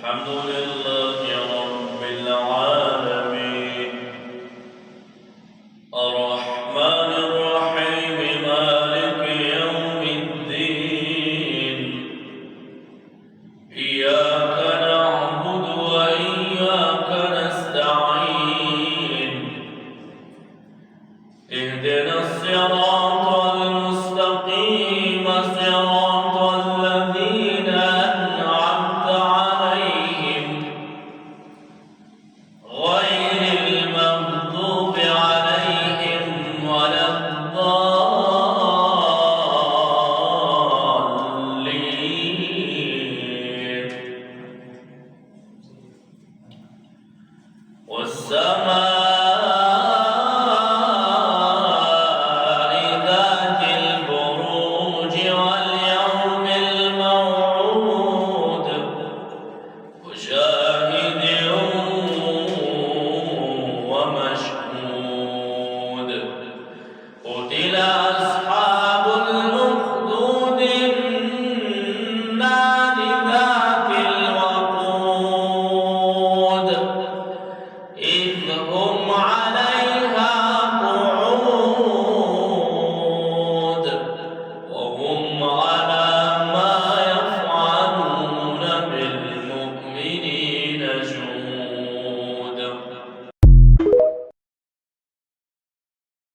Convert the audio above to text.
الحمد لله رب العالمين الرحمن الرحيم مالك يوم الدين إياك نعبد وإياك نستعين اهدنا الصراط المستقيم صراط الذين أنعمت عليهم غير المغضوب عليهم ولا الضالين والسماء